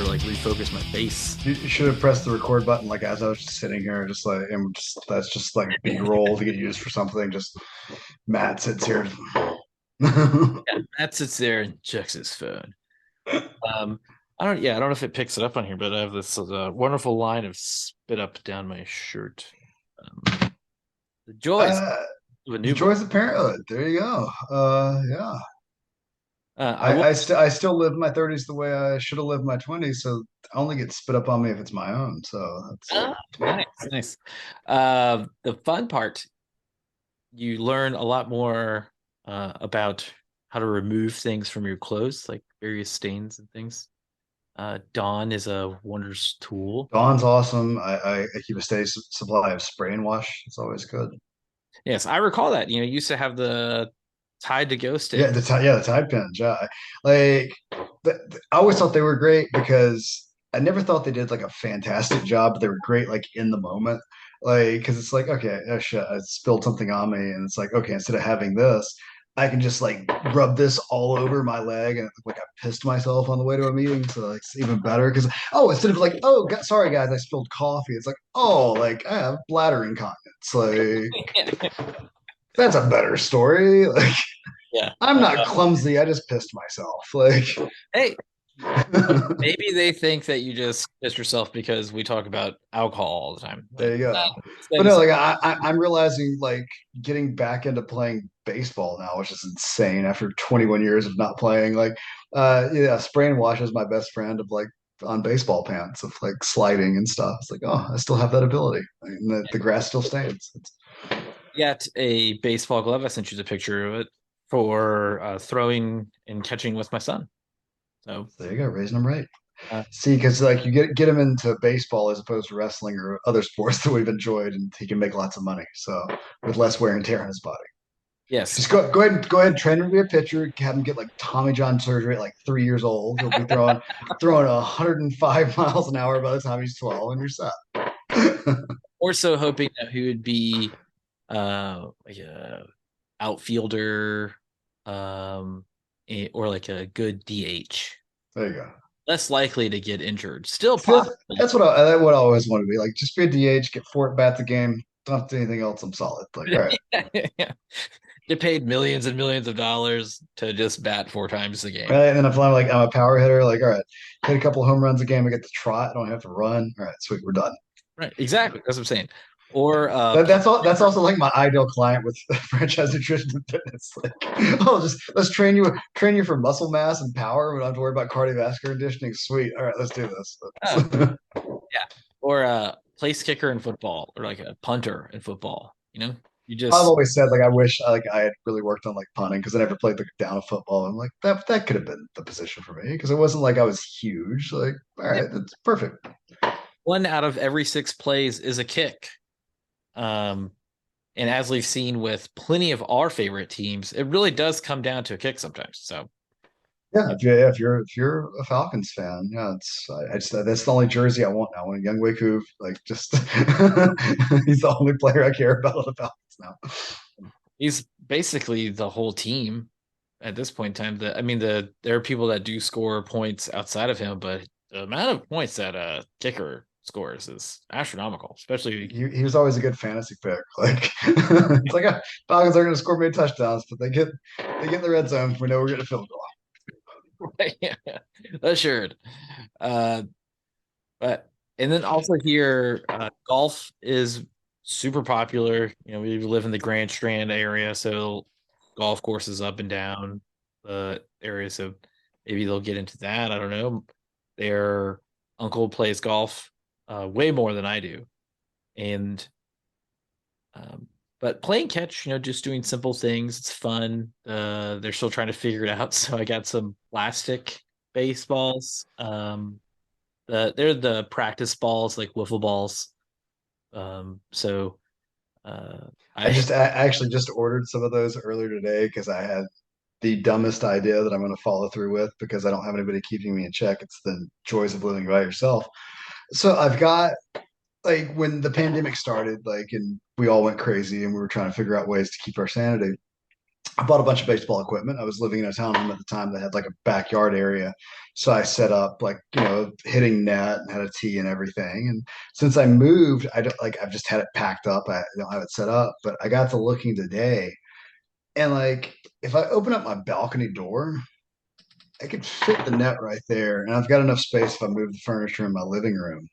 to like refocus my face. You should have pressed the record button like as I was just sitting here, just like and just that's just like B-roll to get used for something. Just Matt sits here. Yeah, Matt sits there and checks his phone. Um, I don't know if it picks it up on here, but I have this wonderful line of spit up down my shirt. The joys uh, of a the newborn. joys of parenthood. There you go. Yeah. I will. I still live my 30s the way I should have lived my 20s, so I only get spit up on me if it's my own. So that's Nice, nice. The fun part, you learn a lot more about how to remove things from your clothes, like various stains and things. Dawn is a wondrous tool. Dawn's awesome. I keep a steady supply of spray and wash. It's always good. Yes, I recall that. You used to have the Tide to Go Yeah, stick. the Tide pins. Yeah, like I always thought they were great because I never thought they did like a fantastic job, but they were great like in the moment. Like because it's like okay, oh shit, I spilled something on me, and it's like okay, instead of having this, I can just like rub this all over my leg, and like I pissed myself on the way to a meeting, so like, it's even better because instead of like oh sorry guys, I spilled coffee, it's like oh like I have bladder incontinence, like that's a better story. Like Yeah. I'm not clumsy. I just pissed myself. Like, Hey, maybe they think that you just pissed yourself because we talk about alcohol all the time. there But you go. that But no, is like I'm realizing like getting back into playing baseball now, which is insane after 21 years of not playing. Like, yeah, spray and wash is my best friend of like on baseball pants of like sliding and stuff. It's like, oh, I still have that ability. And the grass still stains. got a baseball glove. I sent you the picture of it for throwing and catching with my son. So There you go, raising them right. uh, See, because like you get him into baseball as opposed to wrestling or other sports that we've enjoyed, and he can make lots of money. So with less wear and tear on his body. yes, Just go ahead and train him to be a pitcher. Have him get like Tommy John surgery at like 3 years old. He'll be throwing 105 miles an hour by the time he's 12, and you're set. more so hoping that he would be like a outfielder, or like a good DH. There you go. Less likely to get injured. Still See, possible. that's what I always want to be. Like just be a DH, get 4 at bats a game. Don't have to do anything else. I'm solid. Like all right. Get paid millions and millions of dollars to just bat 4 times a game. Right. And then if I'm like I'm a power hitter, like all right, hit a couple of home runs a game, I get to trot, I don't have to run. All right, sweet, we're done. Right. Exactly. That's what I'm saying. Or That's all. That's also like my ideal client with franchise nutrition and fitness. Like, oh, just let's train you for muscle mass and power. We don't have to worry about cardiovascular conditioning. Sweet. All right, let's do this. oh, yeah. Or place kicker in football, or like a punter in football. You I've just always said like I wish like I had really worked on like punting because I never played like down of football. I'm like that could have been the position for me because it wasn't like I was huge. Like all yeah, right, that's perfect. 1 out of every 6 plays is a kick. Um, and as we've seen with plenty of our favorite teams, it really does come down to a kick sometimes. So Yeah, if you're a Falcons fan, yeah, I just that's the only jersey I want now. I want a young Wei like just he's the only player I care about on the Falcons now. he's basically the whole team at this point in time. There are people that do score points outside of him, but the amount of points that a kicker scores is astronomical, especially. He was always a good fantasy pick. Like it's like Falcons are going to score many touchdowns, but they get in the red zone. We know we're getting a field goal. Yeah, assured. Uh, but and then also here, golf is super popular. We live in the Grand Strand area, so golf courses up and down the area. So maybe they'll get into that. I don't know. Their uncle plays golf way more than I do, and um, but playing catch, just doing simple things. It's fun. They're still trying to figure it out. So I got some plastic baseballs. They're the practice balls, like wiffle balls. So I I actually just ordered some of those earlier today because I had the dumbest idea that I'm going to follow through with because I don't have anybody keeping me in check. It's the joys of living by yourself. So I've got like when the pandemic started, like and we all went crazy and we were trying to figure out ways to keep our sanity. I bought a bunch of baseball equipment. I was living in a townhome at the time that had like a backyard area. So I set up like, hitting net and had a tee and everything. And since I moved, I don't like I've just had it packed up. I don't have it set up, but I got to looking today and like if I open up my balcony door, I could fit the net right there. And I've got enough space if I move the furniture in my living room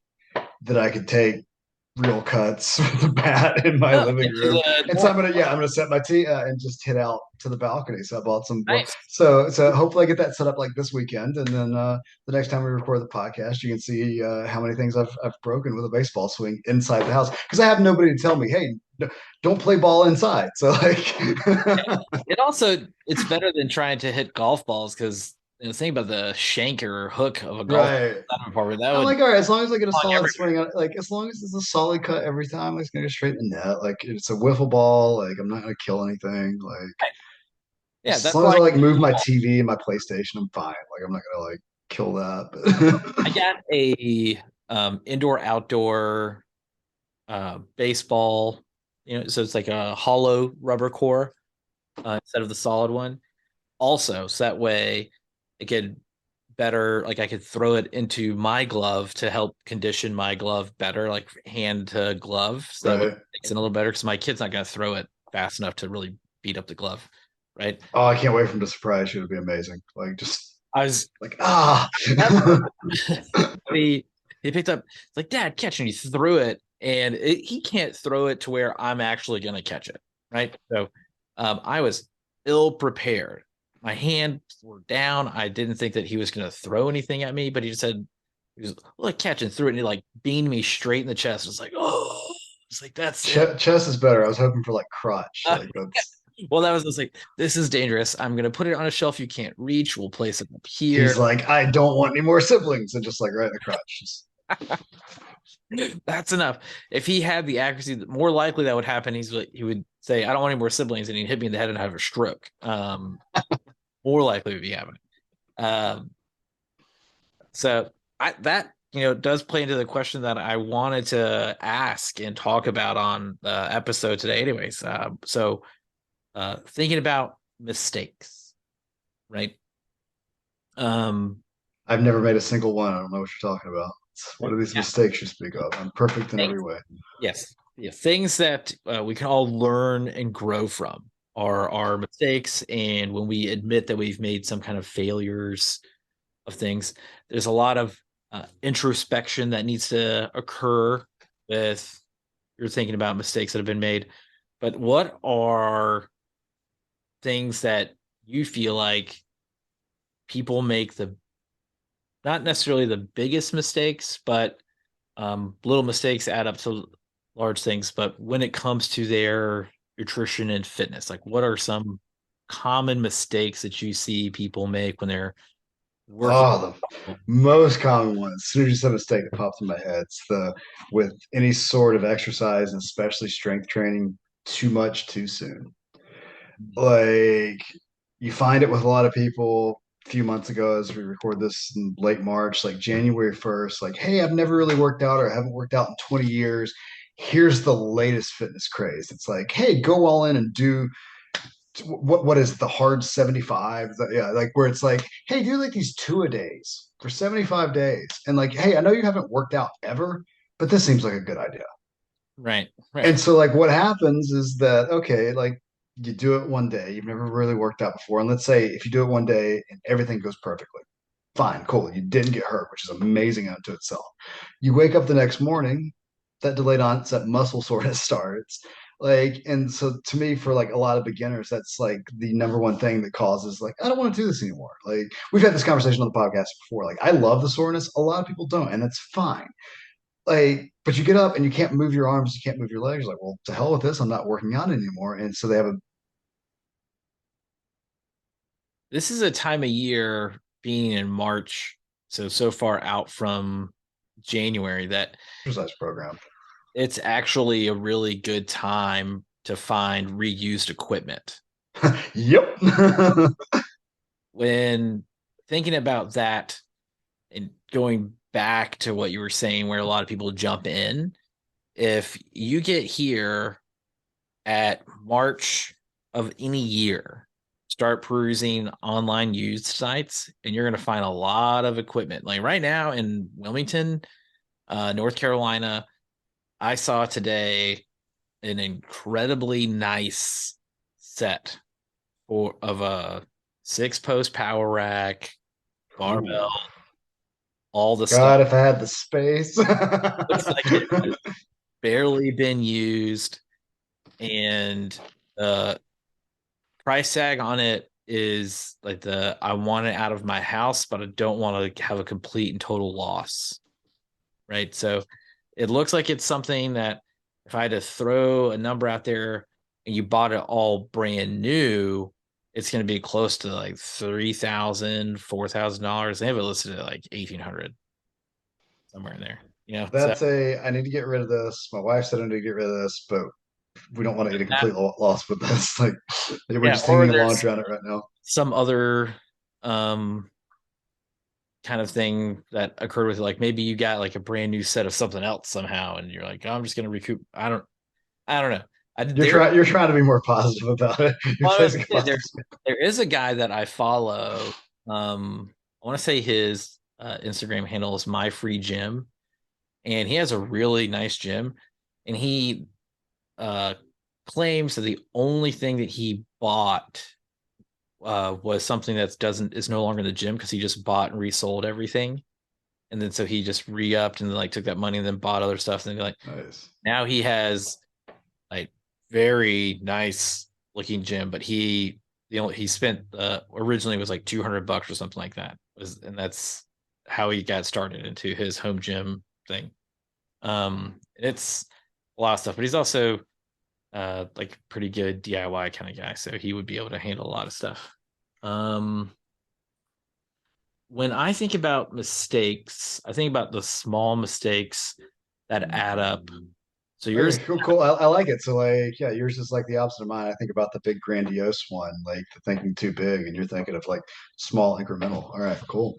that I could take real cuts with the bat in my Oh, living into room. the And so north. I'm gonna set my tee and just hit out to the balcony. So I bought some. Nice. So hopefully I get that set up like this weekend, and then the next time we record the podcast, you can see how many things I've broken with a baseball swing inside the house because I have nobody to tell me, hey, don't play ball inside. So like, It also it's better than trying to hit golf balls because think about the shank or hook of a golf right. ball. That I'm would like, all right, as long as I get a belong solid everywhere. swing on it, like as long as it's a solid cut every time, like, it's gonna go straight in the net. Like it's a wiffle ball, like I'm not gonna kill anything. Like Right. Yeah, as that's long as why I like move my TV and my PlayStation, I'm fine. Like I'm not gonna like kill I that. got a indoor outdoor baseball. So it's like a hollow rubber core instead of the solid one. Also, so that way it could better like I could throw it into my glove to help condition my glove better, like hand to glove, so that way Right. it makes it a little better because my kid's not going to throw it fast enough to really beat up the glove, right? Oh, I can't wait for him to surprise you. It'd be amazing. Like just I was like ah. never he he picked up it's like dad catch and he threw it and he can't throw it to where I'm actually going to catch it, right? So I was ill prepared. My hands were down. I didn't think that he was going to throw anything at me, but he just said he was like catch and threw it and he like beamed me straight in the chest. It's like, oh, it's like that's it. Chest is better. I was hoping for like crotch. Uh, Like that's well, that was just like this is dangerous. I'm gonna put it on a shelf you can't reach. We'll place it up here. he's like, I don't want any more siblings, and just like right in the crotch. Just, That's enough. If he had the accuracy, more likely that would happen. He would say, "I don't want any more siblings," and he'd hit me in the head and have a stroke. More likely to be happening. Um, so that does play into the question that I wanted to ask and talk about on the episode today. Anyways, thinking about mistakes, right? Um, I've never made a single one. I don't know what you're talking about. What are these yeah, mistakes you speak of? I'm perfect in every things, way. yes, yeah, things that we can all learn and grow from are our mistakes, and when we admit that we've made some kind of failures of things, there's a lot of introspection that needs to occur with you're thinking about mistakes that have been made. But what are things that you feel like people make the not necessarily the biggest mistakes, but little mistakes add up to large things. But when it comes to their nutrition and fitness, like what are some common mistakes that you see people make when they're working? Oh, the most common one. As soon as you said mistake, it pops in my head. It's the with any sort of exercise, and especially strength training, too much too soon. Like you find it with a lot of people a few months ago as we record this in late March, like January 1st, like, hey, I've never really worked out or I haven't worked out in 20 years. Here's the latest fitness craze. It's like, hey, go all in and do what is the hard 75? Yeah, like where it's like, hey, do like these two a days for 75 days. And like, hey, I know you haven't worked out ever, but this seems like a good idea. Right, right. And so like what happens is that okay, like you do it one day, you've never really worked out before. And let's say if you do it one day and everything goes perfectly, fine, cool. You didn't get hurt, which is amazing unto itself. You wake up the next morning, that delayed onset muscle soreness starts. Like, and so to me, for like a lot of beginners, that's like the number one thing that causes like, I don't want to do this anymore. Like, we've had this conversation on the podcast before. Like, I love the soreness. A lot of people don't, and that's fine. Like, but you get up and you can't move your arms, you can't move your legs. Like, well, to hell with this. I'm not working out anymore. And so they have a This is a time of year being in March, so far out from January that exercise program. it's actually a really good time to find reused equipment. Yep. When thinking about that and going back to what you were saying, where a lot of people jump in, if you get here at March of any year, start perusing online used sites, and you're going to find a lot of equipment. Like right now in Wilmington, North Carolina, I saw today an incredibly nice set of a 6-post power rack, barbell, Ooh. all the stuff. God, if I had the space. Looks like it has barely been used, and the price tag on it is like the I want it out of my house, but I don't want to have a complete and total loss. Right. So it looks like it's something that if I had to throw a number out there and you bought it all brand new, it's going to be close to like $3,000, $4,000. They have it listed at like 1,800, somewhere in there. So I need to get rid of this. My wife said I need to get rid of this, but we don't want to get a that, complete loss with this. Like we're yeah, just or hanging there's laundry on it right now. some other um kind of thing that occurred with it. Like maybe you got like a brand new set of something else somehow, and you're like, oh, I'm just gonna recoup. I don't know. You're trying to be more positive about it. You're Well, placing a positive spin. there is a guy that I follow. I want to say his Instagram handle is My Free Gym, and he has a really nice gym, and he uh, claims that the only thing that he bought was something that doesn't is no longer in the gym because he just bought and resold everything, and then so he just re-upped and then like took that money and then bought other stuff, and then like Nice. now he has like very nice looking gym, but he spent originally was like $200 or something like that, and that's how he got started into his home gym thing. It's a lot of stuff, but he's also like pretty good DIY kind of guy, so he would be able to handle a lot of stuff. Um, when I think about mistakes, I think about the small mistakes that add up. So yours, Okay, cool, cool. I like it. So like, yeah, yours is like the opposite of mine. I think about the big grandiose one, like the thinking too big, and you're thinking of like small incremental. All right, cool.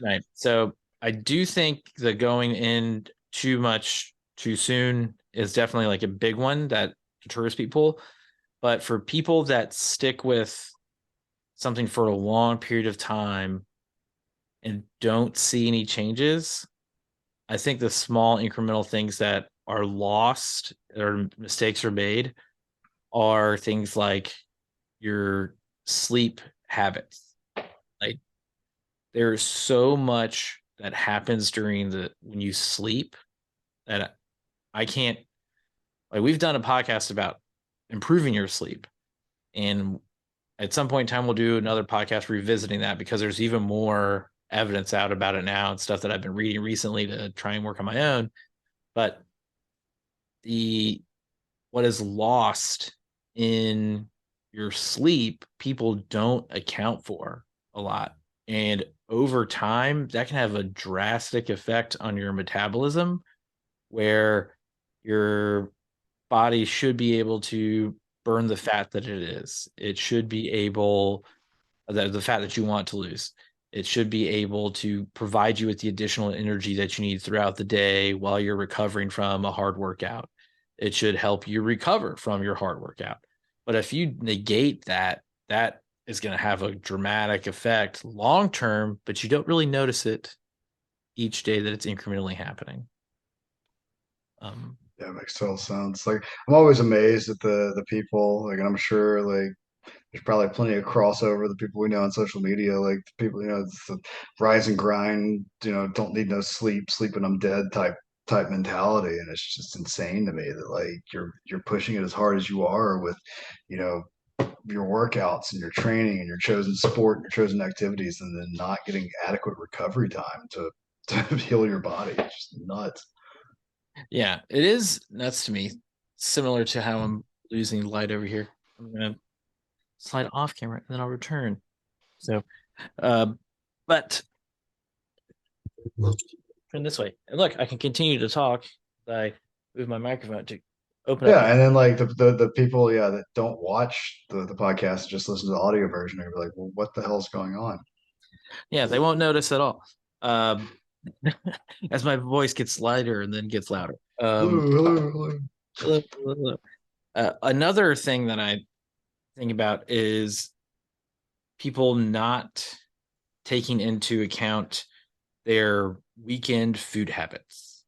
right? So I do think the going in too much too soon is definitely like a big one that deters people. But for people that stick with something for a long period of time and don't see any changes, I think the small incremental things that are lost or mistakes are made are things like your sleep habits. Like there's so much that happens during the when you sleep that I can't like we've done a podcast about improving your sleep, and at some point in time we'll do another podcast revisiting that because there's even more evidence out about it now and stuff that I've been reading recently to try and work on my own. But the what is lost in your sleep, people don't account for a lot. And over time, that can have a drastic effect on your metabolism where your body should be able to burn the fat that it is. It should be able the fat that you want to lose. It should be able to provide you with the additional energy that you need throughout the day while you're recovering from a hard workout. It should help you recover from your hard workout. But if you negate that, that is going to have a dramatic effect long term, but you don't really notice it each day that it's incrementally happening. Um, Yeah, it makes total sense. Like I'm always amazed at the people, like, and I'm sure like there's probably plenty of crossover, the people we know on social media, like the people, it's the rise and grind, don't need no sleep, sleep when I'm dead type mentality. And it's just insane to me that like you're pushing it as hard as you are with, you know, your workouts and your training and your chosen sport and your chosen activities and then not getting adequate recovery time to heal your body. It's just nuts. yeah, it is nuts to me, similar to how I'm losing light over here. I'm going to slide off camera and then I'll return. So, uh, but turn this way. And look, I can continue to talk. I move my microphone to open up. Yeah, and then like the people, yeah, that don't watch the podcast, just listen to the audio version, and be like, well, what the hell's going on? Yeah, they won't notice at all. Um, as my voice gets lighter and then gets louder. Hello, Another thing that I think about is people not taking into account their weekend food habits.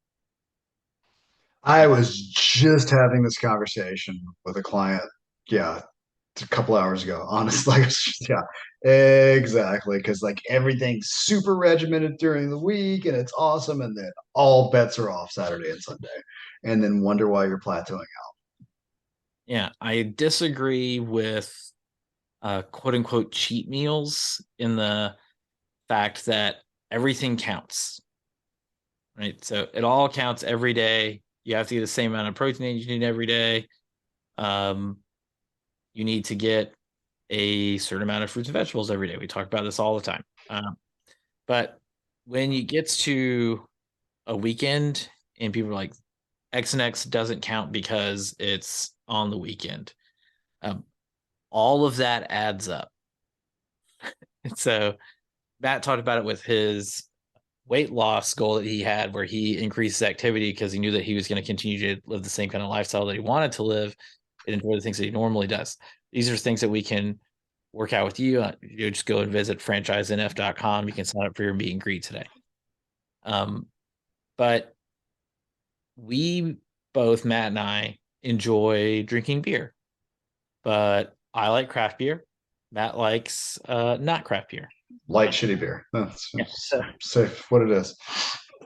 I was just having this conversation with a client. Yeah, a couple hours ago. Honestly, yeah, exactly. Because like everything's super regimented during the week and it's awesome, and then all bets are off Saturday and Sunday, and then wonder why you're plateauing. Yeah, I disagree with quote unquote cheat meals in the fact that everything counts, right? So it all counts every day. You have to get the same amount of protein you need every day. Um, you need to get a certain amount of fruits and vegetables every day. We talk about this all the time. But when you get to a weekend and people are like, X and X doesn't count because it's on the weekend, um, all of that adds up. And so Matt talked about it with his weight loss goal that he had, where he increased his activity because he knew that he was going to continue to live the same kind of lifestyle that he wanted to live and enjoy the things that he normally does. These are things that we can work out with you. You just go and visit franchisenf.com. You can sign up for your meet and greet today. But we both, Matt and I, enjoy drinking beer, but I like craft beer. Matt likes not craft beer. Light shitty beer. Yeah. That's safe what it is.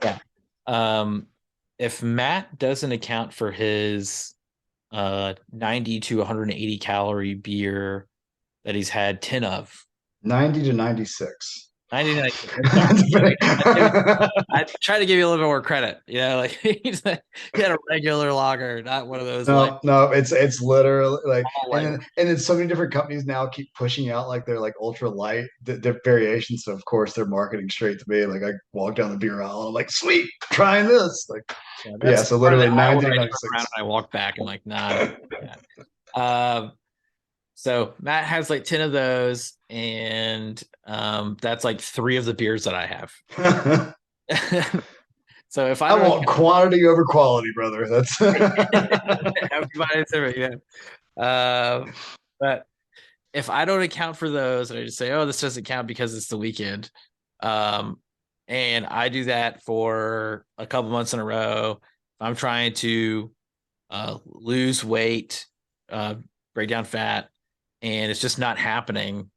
Yeah. Um, if Matt doesn't account for his 90 to 180 calorie beer that he's had 10 of, 90 to 96. 99. Sorry. I try to give you a little bit more credit. You know, like he had a regular lager, not one of those light, No, it's literally like, all and light. then so many different companies now keep pushing out like they're like ultra light, the variations. So of course they're marketing straight to me. Like I walk down the beer aisle, and I'm like, sweet, trying this. Like, Yeah, yeah. that's So part of the literally aisle 90 where to I turn around 96. and I walk back. I'm like, nah, I don't do that. So Matt has like 10 of those, and that's like three of the beers that I have. So if I I don't want quantity over quality, brother. That's everybody's different, but if I don't account for those and I just say, oh, this doesn't count because it's the weekend, um, and I do that for a couple months in a row, I'm trying to lose weight, uh, break down fat, and it's just not happening.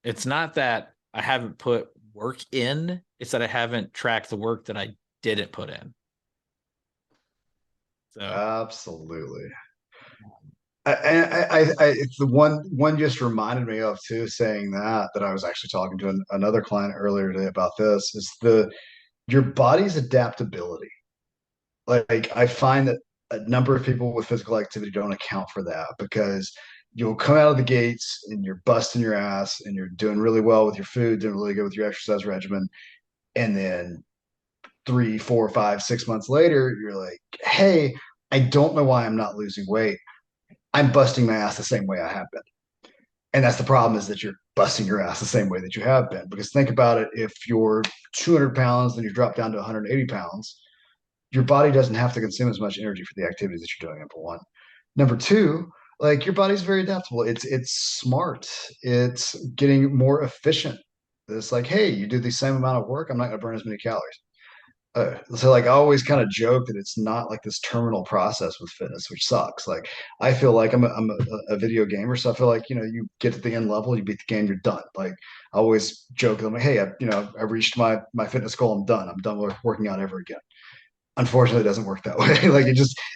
It's not that I haven't put work in, it's that I haven't tracked the work that I didn't put in. So absolutely. It's the one just reminded me of too, saying that I was actually talking to another client earlier today about this is the your body's adaptability. Like I find that a number of people with physical activity don't account for that because you'll come out of the gates and you're busting your ass and you're doing really well with your food, doing really good with your exercise regimen, and then 3, 4, 5, 6 months later, you're like, hey, I don't know why I'm not losing weight. I'm busting my ass the same way I have been. And that's the problem is that you're busting your ass the same way that you have been. Because think about it, if you're 200 pounds, then you drop down to 180 pounds, your body doesn't have to consume as much energy for the activities that you're doing, number one. Number two, like your body's very adaptable. It's smart. It's getting more efficient. It's like, hey, you do the same amount of work, I'm not going to burn as many calories. So like I always kind of joke that it's not like this terminal process with fitness, which sucks. Like I feel like I'm a video gamer, so I feel like you get to the end level, you beat the game, you're done. Like I always joke, I'm like, hey, I reached my fitness goal, I'm done. I'm done with working out ever again. Unfortunately, it doesn't work that way. Like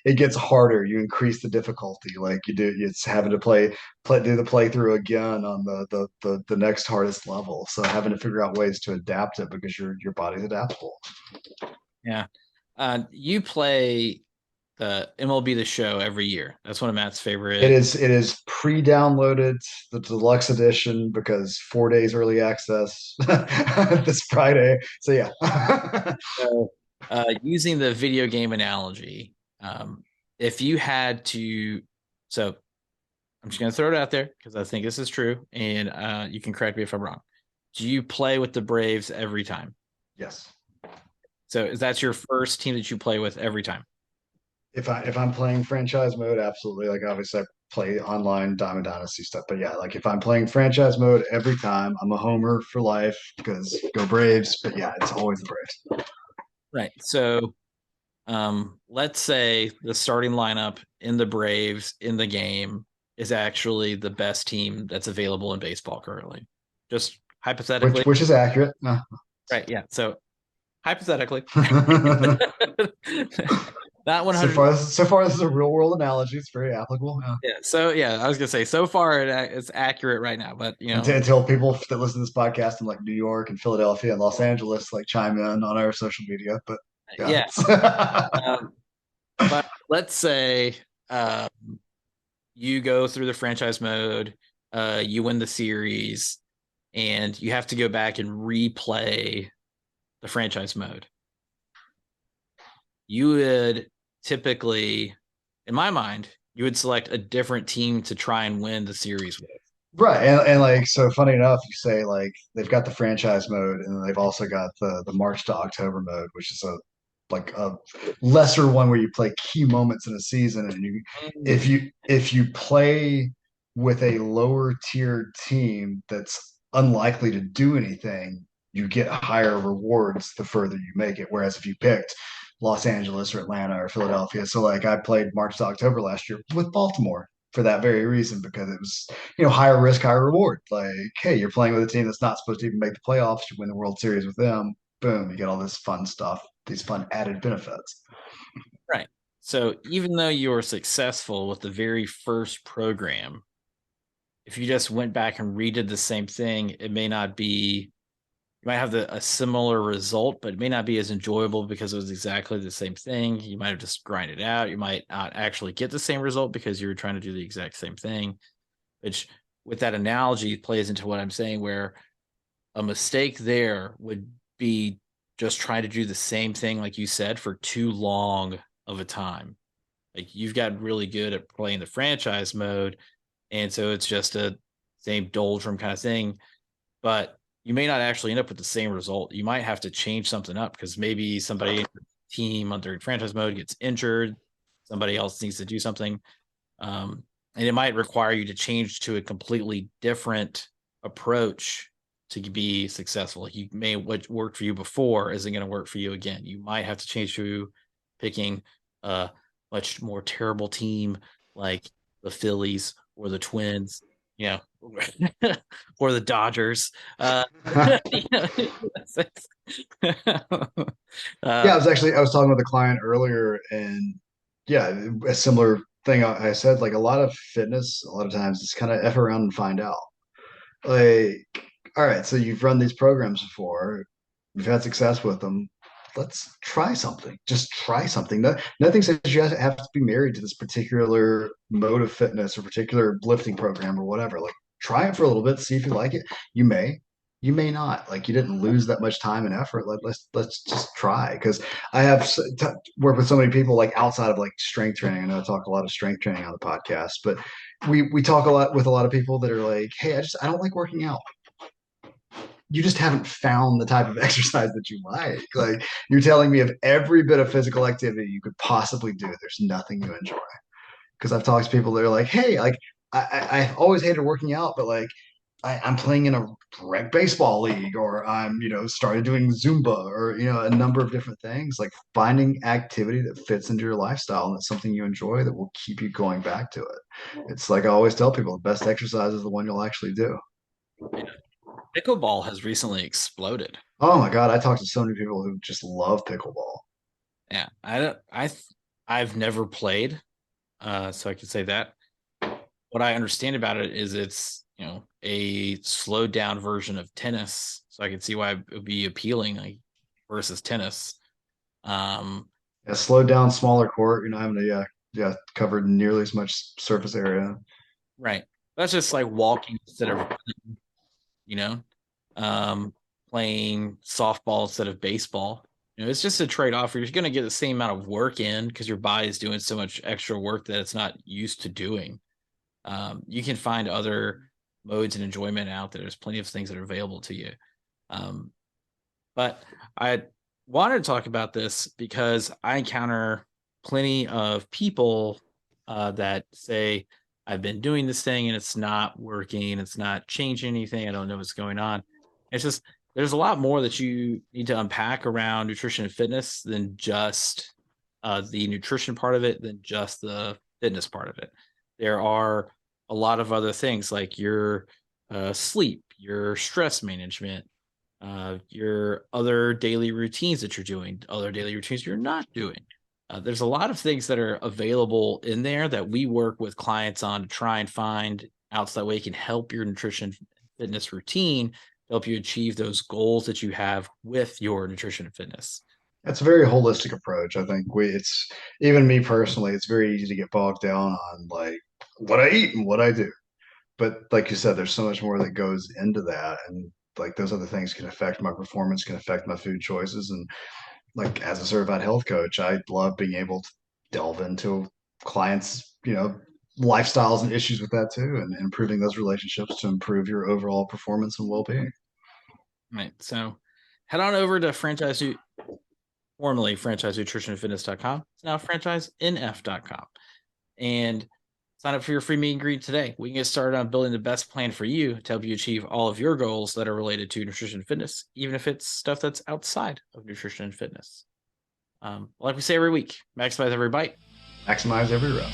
it gets harder. You increase the difficulty. Like you do, it's having to do the playthrough again on the next hardest level. So having to figure out ways to adapt it because your body's adaptable. yeah, you play the MLB The Show every year. That's one of Matt's It favorite. is pre-downloaded, the deluxe edition, because 4 days early access this Friday. So yeah. So, using the video game analogy, if you had to, so I'm just going to throw it out there because I think this is true, and you can correct me if I'm wrong. Do you play with the Braves every time? Yes. So is that your first team that you play with every time? If I'm playing franchise mode, absolutely. Like obviously play online Diamond Dynasty stuff. But yeah, like if I'm playing franchise mode every time, I'm a homer for life because go Braves. But yeah, it's always the Braves. Right. So let's say the starting lineup in the Braves in the game is actually the best team that's available in baseball currently. Just hypothetically. Which is accurate. Right. Yeah. So hypothetically, not So 100. far, this is a real world analogy. It's very applicable. Yeah. Yeah. So yeah, I was gonna say so far it's accurate right now, but Until people that listen to this podcast in like New York and Philadelphia and Los Angeles like chime in on our social media. But yeah. yeah. Um, but let's say uh, you go through the franchise mode, you win the series, and you have to go back and replay the franchise mode. You would typically, in my mind, you would select a different team to try and win the series with. Right. And like so funny enough, you say like they've got the franchise mode and then they've also got the March to October mode, which is a lesser one where you play key moments in a season and if you play with a lower tiered team that's unlikely to do anything, you get higher rewards the further you make it. Whereas if you picked Los Angeles or Atlanta or Philadelphia, so like I played March to October last year with Baltimore for that very reason because it was higher risk, higher reward. Like, hey, you're playing with a team that's not supposed to even make the playoffs. You win the World Series with them. Boom, you get all this fun stuff, these fun added benefits. Right. So even though you were successful with the very first program, if you just went back and redid the same thing, it may not be, you might have a similar result, but it may not be as enjoyable because it was exactly the same thing. You might have just grinded out. You might not actually get the same result because you were trying to do the exact same thing, which with that analogy plays into what I'm saying, where a mistake there would be just trying to do the same thing, like you said, for too long of a time. Like you've gotten really good at playing the franchise mode, and so it's just a same doldrum kind of thing. But you may not actually end up with the same result. You might have to change something up because maybe somebody team under franchise mode gets injured, somebody else needs to do something, and it might require you to change to a completely different approach to be successful. Like you may what worked for you before isn't going to work for you again. You might have to change to picking a much more terrible team like the Phillies or the Twins, you know, or the Dodgers. Yeah, I was talking with a client earlier, and yeah, a similar thing. I said like a lot of fitness, a lot of times it's kind of F around and find out. Like, all right, so you've run these programs before, you've had success with them. Let's try something. Just try something. Nothing says you have to be married to this particular mode of fitness or particular lifting program or whatever. Like, try it for a little bit, see if you like it. You may, you may not. Like, you didn't lose that much time and effort. Let's just try. Because I have worked with so many people like outside of like strength training. I know I talk a lot of strength training on the podcast, but we talk a lot with a lot of people that are like, hey, I don't like working out. You just haven't found the type of exercise that you like. Like you're telling me of every bit of physical activity you could possibly do, there's nothing you enjoy. Because I've talked to people that are like, hey, like I've always hated working out, but like I'm playing in a rec baseball league, or I'm, started doing Zumba, or, a number of different things. Like finding activity that fits into your lifestyle and it's something you enjoy that will keep you going back to it. It's like I always tell people, the best exercise is the one you'll actually do. Pickleball has recently exploded. Oh my God, I talked to so many people who just love pickleball. Yeah, I don't. I've never played, so I could say that. What I understand about it is it's a slowed down version of tennis, so I can see why it would be appealing, like versus tennis. Um, Yeah, slowed down, smaller court. Having to covered nearly as much surface area. right. That's just like walking instead of you know, um, playing softball instead of baseball. It's just a trade off. You're going to get the same amount of work in because your body is doing so much extra work that it's not used to doing. You can find other modes and enjoyment out there. There's plenty of things that are available to you. Um, but I wanted to talk about this because I encounter plenty of people that say, I've been doing this thing and it's not working, it's not changing anything, I don't know what's going on. It's just there's a lot more that you need to unpack around nutrition and fitness than just the nutrition part of it, than just the fitness part of it. There are a lot of other things like your sleep, your stress management, your other daily routines that you're doing, other daily routines you're not doing. There's a lot of things that are available in there that we work with clients on to try and find out so that way it can help your nutrition fitness routine, help you achieve those goals that you have with your nutrition and fitness. It's a very holistic approach. I think it's even me personally, it's very easy to get bogged down on like what I eat and what I do. But like you said, there's so much more that goes into that. And like those other things can affect my performance, can affect my food choices. And like as a certified health coach, I love being able to delve into clients, lifestyles and issues with that too, and improving those relationships to improve your overall performance and well-being. Right. So head on over to formerly franchisenutritionfitness.com. It's now franchisenf.com. And sign up for your free meet and greet today. We can get started on building the best plan for you to help you achieve all of your goals that are related to nutrition and fitness, even if it's stuff that's outside of nutrition and fitness. Like we say every week, maximize every bite. Maximize every rep.